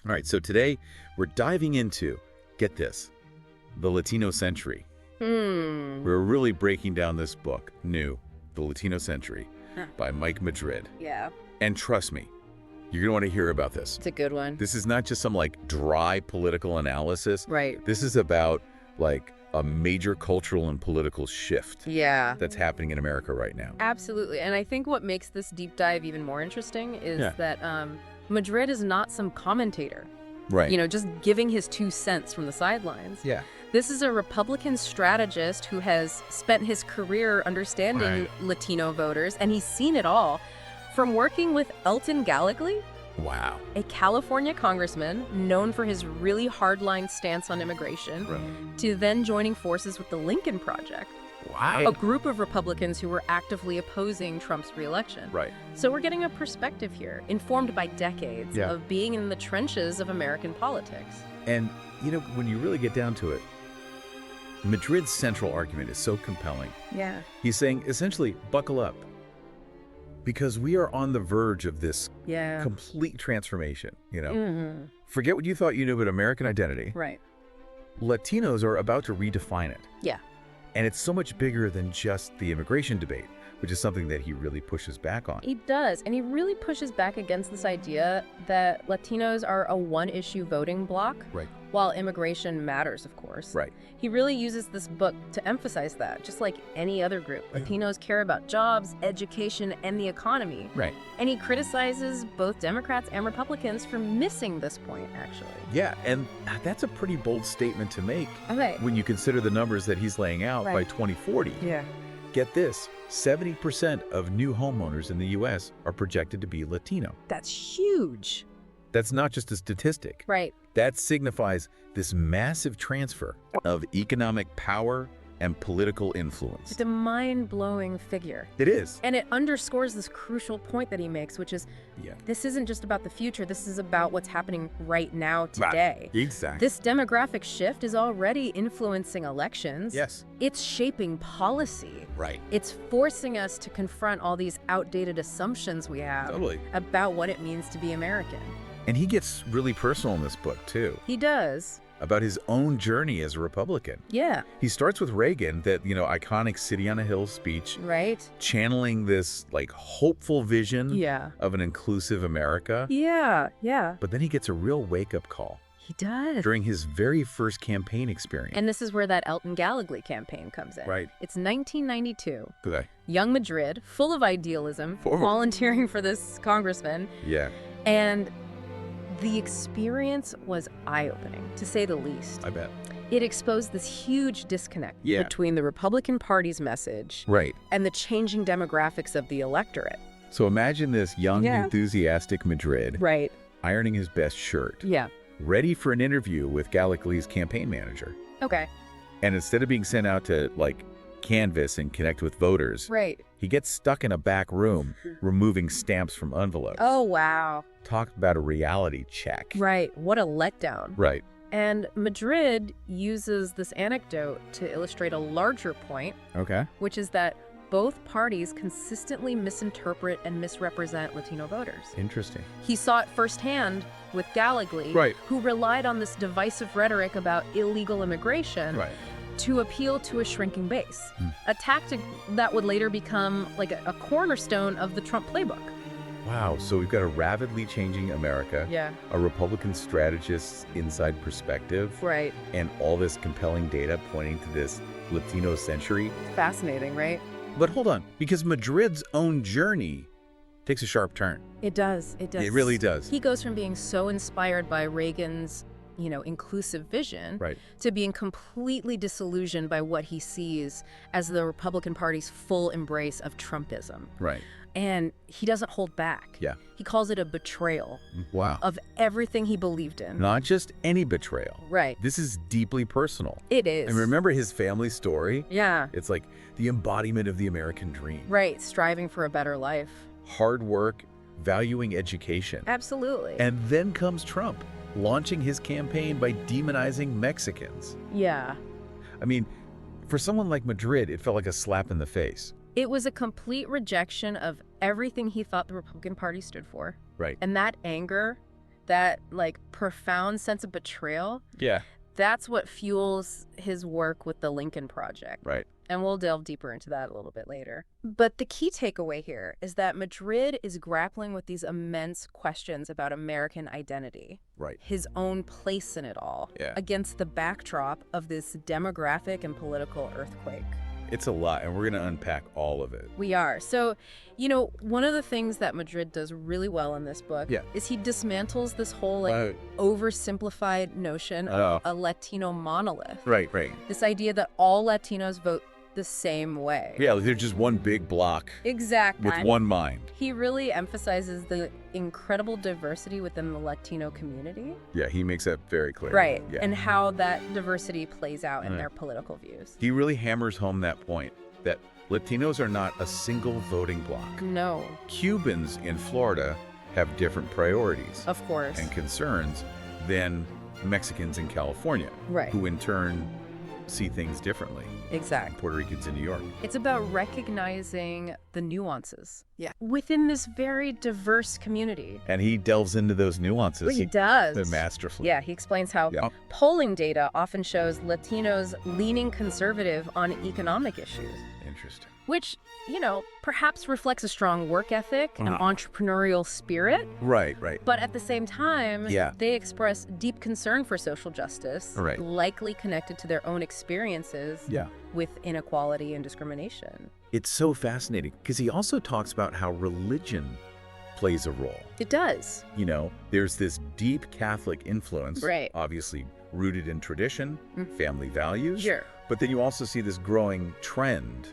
All right, so today we're diving into, get this, the Latino Century. We're really breaking down this book, new, The Latino Century, by Mike Madrid. Yeah. And trust me, you're going to want to hear about this. It's a good one. This is not just some dry political analysis. Right. This is about a major cultural and political shift. Yeah. That's happening in America right now. Absolutely. And I think what makes this deep dive even more interesting is that Madrid is not some commentator. Right. You know, just giving his 2 cents from the sidelines. Yeah. This is a Republican strategist who has spent his career understanding Latino voters, and he's seen it all. From working with Elton Gallegly, wow, a California congressman known for his really hardline stance on immigration, to then joining forces with the Lincoln Project, a group of Republicans who were actively opposing Trump's reelection. Right. So we're getting a perspective here, informed by decades of being in the trenches of American politics. And, you know, when you really get down to it, Madrid's central argument is so compelling. Yeah. He's saying, essentially, buckle up. Because we are on the verge of this complete transformation, you know? Forget what you thought you knew about American identity. Right. Latinos are about to redefine it. Yeah. And it's so much bigger than just the immigration debate, which is something that he really pushes back on. He does, and he really pushes back against this idea that Latinos are a one-issue voting bloc, while immigration matters, of course. Right. He really uses this book to emphasize that, just like any other group. Latinos care about jobs, education, and the economy. Right. And he criticizes both Democrats and Republicans for missing this point, actually. Yeah, and that's a pretty bold statement to make Okay. when you consider the numbers that he's laying out by 2040. Yeah. Get this, 70% of new homeowners in the U.S. are projected to be Latino. That's huge. That's not just a statistic. Right. That signifies this massive transfer of economic power and political influence. It's a mind-blowing figure. It is. And it underscores this crucial point that he makes, which is this isn't just about the future. This is about what's happening right now, today. Exactly. This demographic shift is already influencing elections. Yes. It's shaping policy. Right. It's forcing us to confront all these outdated assumptions we have about what it means to be American. And he gets really personal in this book, too. He does. About his own journey as a Republican. Yeah. He starts with Reagan, that, iconic City on a Hill speech. Right. Channeling this, hopeful vision of an inclusive America. Yeah, yeah. But then he gets a real wake-up call. He does. During his very first campaign experience. And this is where that Elton Gallegly campaign comes in. Right. It's 1992. Okay. Young Madrid, full of idealism, volunteering for this congressman. Yeah. And the experience was eye-opening, to say the least. I bet. It exposed this huge disconnect between the Republican Party's message and the changing demographics of the electorate. So imagine this young, enthusiastic Madrid ironing his best shirt, ready for an interview with Gallegly's campaign manager. Okay. And instead of being sent out to, canvass and connect with voters, he gets stuck in a back room removing stamps from envelopes. Oh, wow. Talk about a reality check. Right. What a letdown. Right. And Madrid uses this anecdote to illustrate a larger point, which is that both parties consistently misinterpret and misrepresent Latino voters. Interesting. He saw it firsthand with Gallegly, who relied on this divisive rhetoric about illegal immigration to appeal to a shrinking base, a tactic that would later become a cornerstone of the Trump playbook. Wow, so we've got a rapidly changing America, a Republican strategist's inside perspective, and all this compelling data pointing to this Latino century. Fascinating, right? But hold on, because Madrid's own journey takes a sharp turn. It does. It does. It really does. He goes from being so inspired by Reagan's inclusive vision to being completely disillusioned by what he sees as the Republican Party's full embrace of Trumpism. Right. And he doesn't hold back. Yeah. He calls it a betrayal. Wow. Of everything he believed in. Not just any betrayal. Right. This is deeply personal. It is. And remember his family story? Yeah. It's like the embodiment of the American dream. Right. Striving for a better life. Hard work, valuing education. Absolutely. And then comes Trump, launching his campaign by demonizing Mexicans. Yeah. I mean, for someone like Madrid, it felt like a slap in the face. It was a complete rejection of everything he thought the Republican Party stood for. Right. And that anger that, like, profound sense of betrayal, that's what fuels his work with the Lincoln Project. Right. And we'll delve deeper into that a little bit later. But the key takeaway here is that Madrid is grappling with these immense questions about American identity. Right. His own place in it all. Yeah. Against the backdrop of this demographic and political earthquake. It's a lot, and we're going to unpack all of it. We are. So, you know, one of the things that Madrid does really well in this book is he dismantles this whole, like, oversimplified notion of a Latino monolith. Right. This idea that all Latinos vote the same way. Yeah, they're just one big block. Exactly. With one mind. He really emphasizes the incredible diversity within the Latino community. Yeah, he makes that very clear. Right, yeah. And how that diversity plays out in their political views. He really hammers home that point, that Latinos are not a single voting bloc. No. Cubans in Florida have different priorities. Of course. And concerns than Mexicans in California. Right. Who in turn see things differently. Exactly. Puerto Ricans in New York. It's about recognizing the nuances within this very diverse community. And he delves into those nuances. He does. Masterfully. Yeah, he explains how polling data often shows Latinos leaning conservative on economic issues. Interesting. Which, you know, perhaps reflects a strong work ethic and entrepreneurial spirit. Right. But at the same time, they express deep concern for social justice, likely connected to their own experiences with inequality and discrimination. It's so fascinating because he also talks about how religion plays a role. It does. You know, there's this deep Catholic influence, obviously rooted in tradition, family values. Sure. But then you also see this growing trend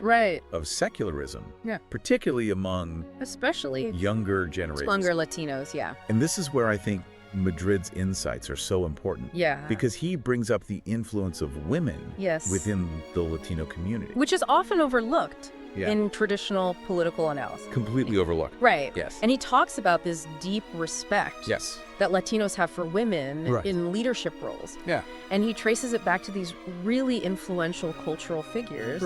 of secularism, particularly among especially younger generations. Younger Latinos, And this is where I think Madrid's insights are so important. Because he brings up the influence of women within the Latino community. Which is often overlooked in traditional political analysis. Completely overlooked. Right. Yes. And he talks about this deep respect that Latinos have for women in leadership roles. And he traces it back to these really influential cultural figures.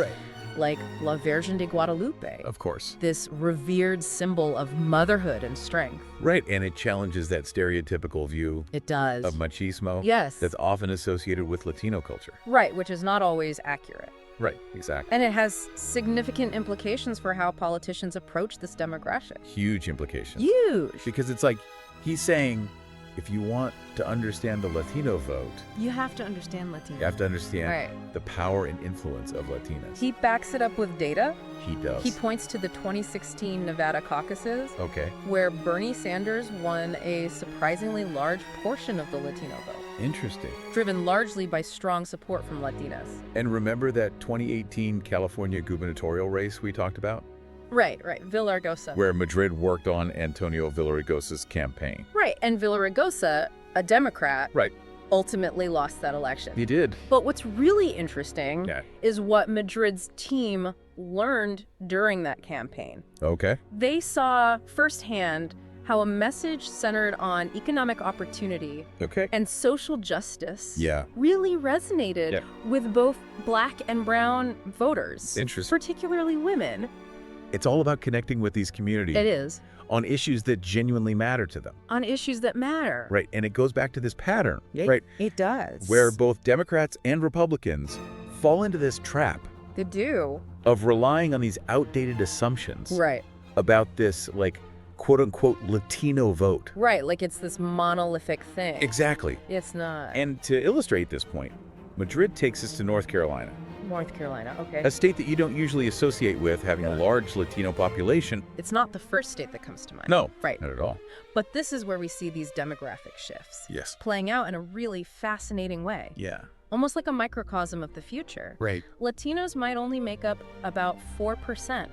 Like La Virgen de Guadalupe. Of course. This revered symbol of motherhood and strength. Right, and it challenges that stereotypical view it does. of machismo that's often associated with Latino culture. Right, which is not always accurate. Right, exactly. And it has significant implications for how politicians approach this demographic. Huge implications. Huge. Because it's like he's saying, if you want to understand the Latino vote, you have to understand Latinos. You have to understand the power and influence of Latinas. He backs it up with data. He does. He points to the 2016 Nevada caucuses, where Bernie Sanders won a surprisingly large portion of the Latino vote. Interesting. Driven largely by strong support from Latinas. And remember that 2018 California gubernatorial race we talked about? Right. Villaraigosa. Where Madrid worked on Antonio Villaraigosa's campaign. Right, and Villaraigosa, a Democrat, ultimately lost that election. He did. But what's really interesting is what Madrid's team learned during that campaign. They saw firsthand how a message centered on economic opportunity and social justice really resonated with both Black and brown voters. Interesting. Particularly women. It's all about connecting with these communities. It is. On issues that genuinely matter to them. On issues that matter. Right, and it goes back to this pattern, right? It does. Where both Democrats and Republicans fall into this trap. They do. Of relying on these outdated assumptions. About this, like, quote-unquote Latino vote. Right, like it's this monolithic thing. Exactly. It's not. And to illustrate this point, Madrid takes us to North Carolina. North Carolina, okay. A state that you don't usually associate with having a large Latino population. It's not the first state that comes to mind. No, not at all. But this is where we see these demographic shifts. Yes. Playing out in a really fascinating way. Almost like a microcosm of the future. Right. Latinos might only make up about 4%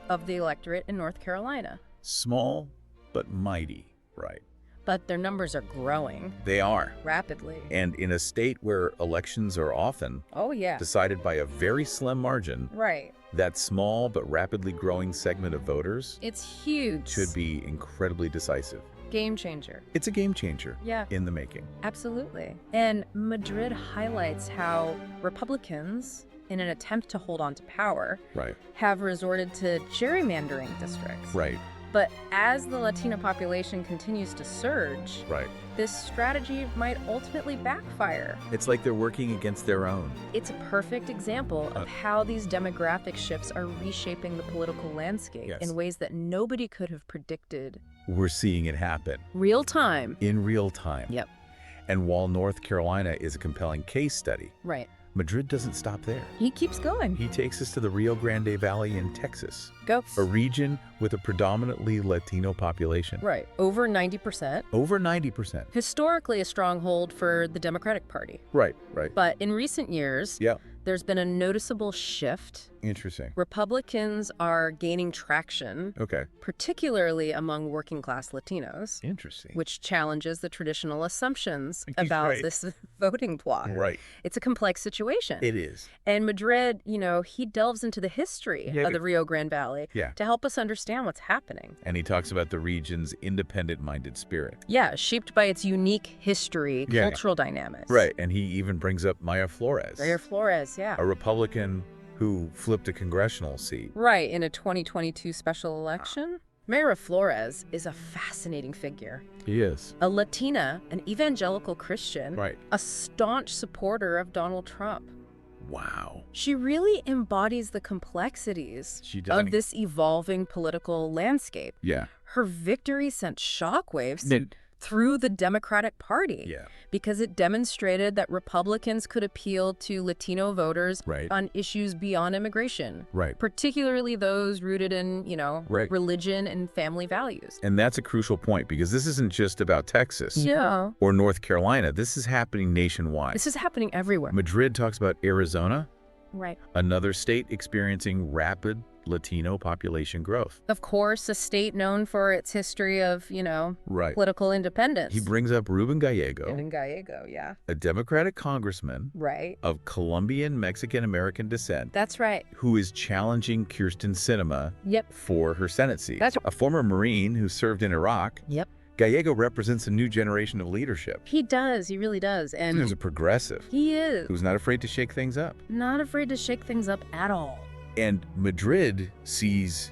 of the electorate in North Carolina. Small, but mighty, right? But their numbers are growing. They are. Rapidly. And in a state where elections are often decided by a very slim margin, that small but rapidly growing segment of voters, it's huge, should be incredibly decisive. Game changer. It's a game changer in the making. Absolutely. And Madrid highlights how Republicans, in an attempt to hold on to power, have resorted to gerrymandering districts. But as the Latino population continues to surge, this strategy might ultimately backfire. It's like they're working against their own. It's a perfect example of how these demographic shifts are reshaping the political landscape in ways that nobody could have predicted. We're seeing it happen. Real time. In real time. Yep. And while North Carolina is a compelling case study, Madrid doesn't stop there. He keeps going. He takes us to the Rio Grande Valley in Texas. Go. A region with a predominantly Latino population. Over 90%. Over 90%. Historically a stronghold for the Democratic Party. Right. But in recent years, there's been a noticeable shift. Interesting. Republicans are gaining traction. Particularly among working-class Latinos. Interesting. Which challenges the traditional assumptions about this voting bloc. It's a complex situation. It is. And Madrid, he delves into the history of the Rio Grande Valley to help us understand what's happening. And he talks about the region's independent-minded spirit. Shaped by its unique history, cultural dynamics. And he even brings up Maya Flores. A Republican who flipped a congressional seat. In a 2022 special election. Mayra Flores is a fascinating figure. He is. A Latina, an evangelical Christian, a staunch supporter of Donald Trump. Wow. She really embodies the complexities of this evolving political landscape. Her victory sent shockwaves through the Democratic Party because it demonstrated that Republicans could appeal to Latino voters on issues beyond immigration, particularly those rooted in, religion and family values. And that's a crucial point because this isn't just about Texas or North Carolina. This is happening nationwide. This is happening everywhere. Madrid talks about Arizona, another state experiencing rapid Latino population growth. Of course, a state known for its history of, political independence. He brings up Ruben Gallego. A Democratic congressman of Colombian Mexican-American descent. That's right. Who is challenging Kyrsten Sinema for her Senate seat. A former Marine who served in Iraq. Gallego represents a new generation of leadership. He does. He really does. And he's a progressive. He is. Who's not afraid to shake things up. Not afraid to shake things up at all. And Madrid sees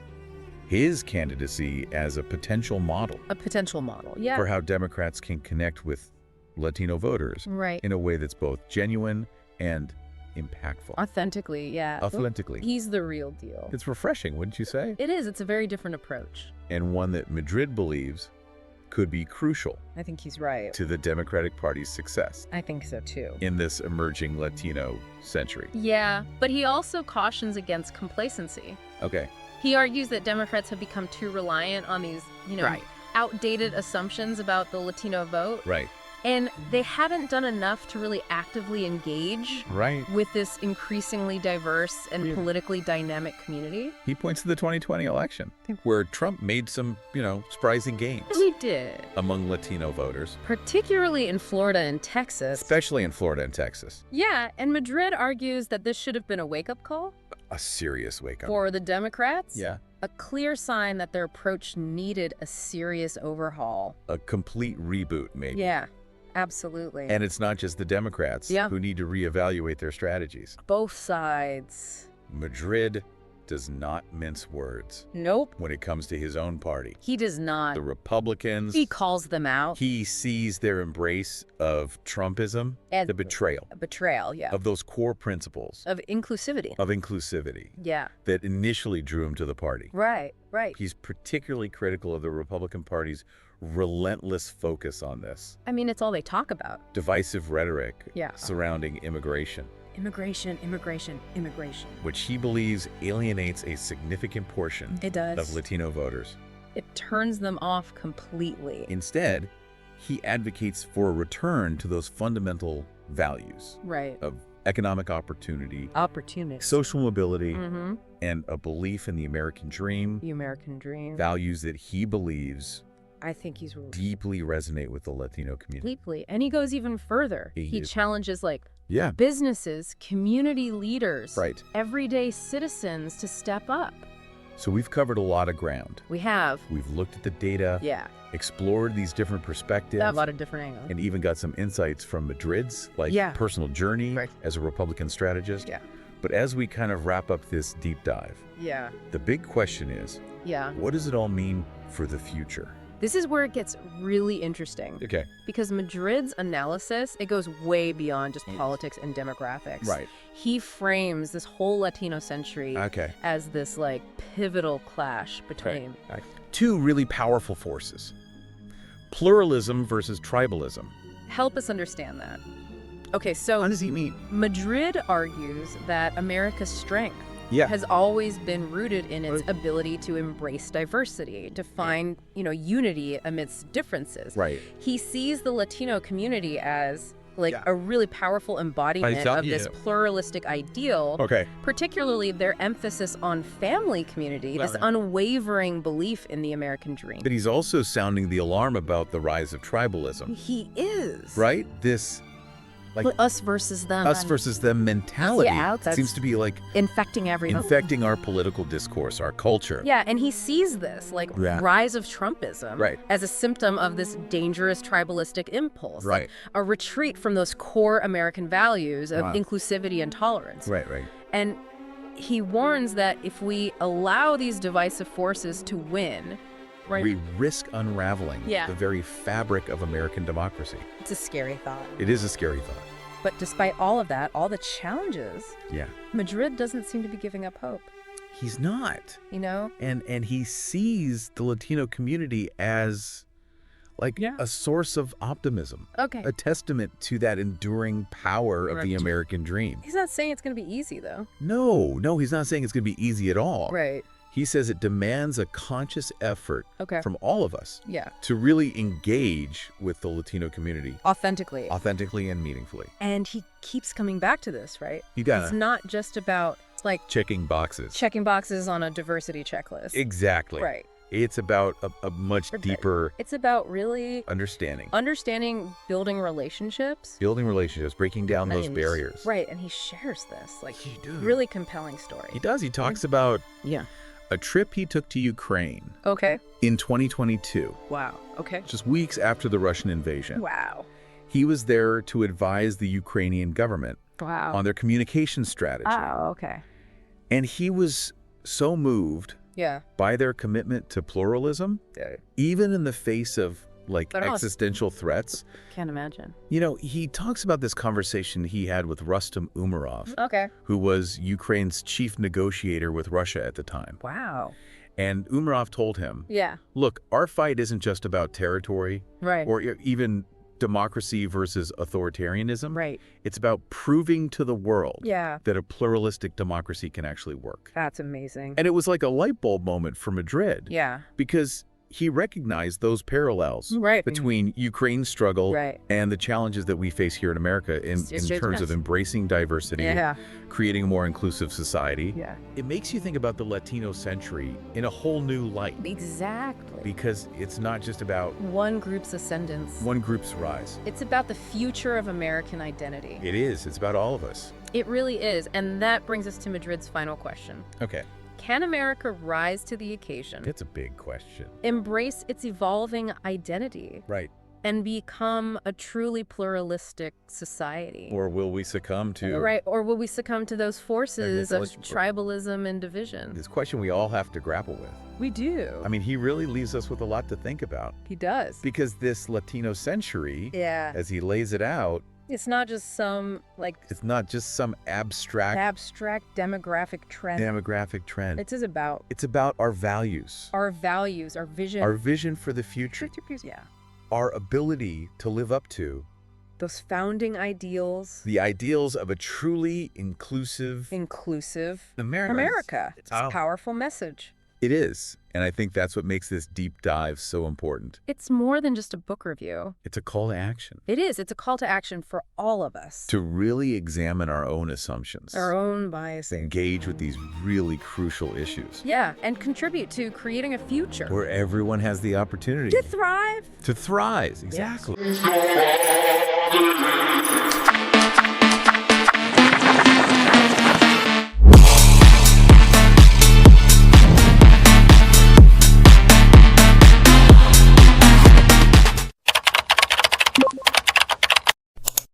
his candidacy as a potential model. A potential model, for how Democrats can connect with Latino voters in a way that's both genuine and impactful. Authentically, Authentically. He's the real deal. It's refreshing, wouldn't you say? It is. It's a very different approach. And one that Madrid believes could be crucial. I think he's right. To the Democratic Party's success. I think so too. In this emerging Latino century. But he also cautions against complacency. He argues that Democrats have become too reliant on these, outdated assumptions about the Latino vote. And they haven't done enough to really actively engage with this increasingly diverse and politically dynamic community. He points to the 2020 election, where Trump made some, surprising gains. He did. Among Latino voters. Particularly in Florida and Texas. Especially in Florida and Texas. And Madrid argues that this should have been a wake-up call. A serious wake-up. For the Democrats. A clear sign that their approach needed a serious overhaul. A complete reboot, maybe. Absolutely. And it's not just the Democrats who need to reevaluate their strategies. Both sides. Madrid does not mince words. Nope. When it comes to his own party. He does not. The Republicans. He calls them out. He sees their embrace of Trumpism, the betrayal. Betrayal, of those core principles. Of inclusivity. That initially drew him to the party. Right. He's particularly critical of the Republican Party's relentless focus on this. I mean, it's all they talk about. Divisive rhetoric surrounding immigration. Immigration. Which he believes alienates a significant portion of Latino voters. It turns them off completely. Instead, he advocates for a return to those fundamental values of economic opportunity, social mobility, and a belief in the American dream. Values that he believes I think he's deeply resonate with the Latino community. Deeply. And he goes even further. He challenges businesses, community leaders, everyday citizens to step up. So we've covered a lot of ground. We have. We've looked at the data, explored these different perspectives. A lot of different angles. And even got some insights from Madrid's personal journey as a Republican strategist. But as we kind of wrap up this deep dive, the big question is, what does it all mean for the future? This is where it gets really interesting. Okay. Because Madrid's analysis, it goes way beyond just politics and demographics. Right. He frames this whole Latino century as this, like, pivotal clash between two really powerful forces. Pluralism versus tribalism. Help us understand that. Okay, so what does he mean? Madrid argues that America's strength has always been rooted in its ability to embrace diversity, to find, unity amidst differences. Right. He sees the Latino community as a really powerful embodiment of this pluralistic ideal, particularly their emphasis on family community, this unwavering belief in the American dream. But he's also sounding the alarm about the rise of tribalism. He is. Right? This us versus them. Us versus them mentality seems to be infecting everyone. Infecting our political discourse, our culture. Yeah, and he sees this rise of Trumpism as a symptom of this dangerous tribalistic impulse. Right. A retreat from those core American values of inclusivity and tolerance. Right. And he warns that if we allow these divisive forces to win, we risk unraveling the very fabric of American democracy. It's a scary thought. It is a scary thought. But despite all of that, all the challenges, Madrid doesn't seem to be giving up hope. He's not. And he sees the Latino community as a source of optimism. A testament to that enduring power of the American dream. He's not saying it's going to be easy, though. No, he's not saying it's going to be easy at all. Right. He says it demands a conscious effort from all of us Yeah. to really engage with the Latino community. Authentically. Authentically and meaningfully. And he keeps coming back to this, right? It's not just about, like, checking boxes. Checking boxes on a diversity checklist. Exactly. Right. It's about a much deeper... It's about really... Understanding, building relationships. Breaking down those barriers. Right, and he shares this, He does. really compelling story. He does. He talks about a trip he took to Ukraine in 2022. Wow. Okay. Just weeks after the Russian invasion. Wow. He was there to advise the Ukrainian government on their communication strategy. Oh, okay. And he was so moved by their commitment to pluralism, even in the face of existential threats. Can't imagine. He talks about this conversation he had with Rustam Umerov, who was Ukraine's chief negotiator with Russia at the time. Wow. And Umerov told him, look, our fight isn't just about territory or even democracy versus authoritarianism. Right. It's about proving to the world that a pluralistic democracy can actually work. That's amazing. And it was like a light bulb moment for Madrid. Yeah. Because he recognized those parallels between Ukraine's struggle and the challenges that we face here in America in terms of embracing diversity, creating a more inclusive society. Yeah. It makes you think about the Latino century in a whole new light. Exactly. Because it's not just about one group's ascendance. One group's rise. It's about the future of American identity. It is. It's about all of us. It really is. And that brings us to Madrid's final question. Okay. Can America rise to the occasion? It's a big question. Embrace its evolving identity. Right. And become a truly pluralistic society. Or will we succumb to... Right. Or will we succumb to those forces of tribalism and division? This question we all have to grapple with. We do. I mean, he really leaves us with a lot to think about. He does. Because this Latino century, as he lays it out, it's not just some, it's not just some abstract demographic trend. It's about our values. Our values, our vision. Our vision for the future. Yeah. Our ability to live up to those founding ideals. The ideals of a truly inclusive America. It's a powerful message. It is. And I think that's what makes this deep dive so important. It's more than just a book review. It's a call to action. It is. It's a call to action for all of us. To really examine our own assumptions. Our own biases. Engage with these really crucial issues. Yeah, and contribute to creating a future. Where everyone has the opportunity. To thrive. To thrive, exactly. Yes.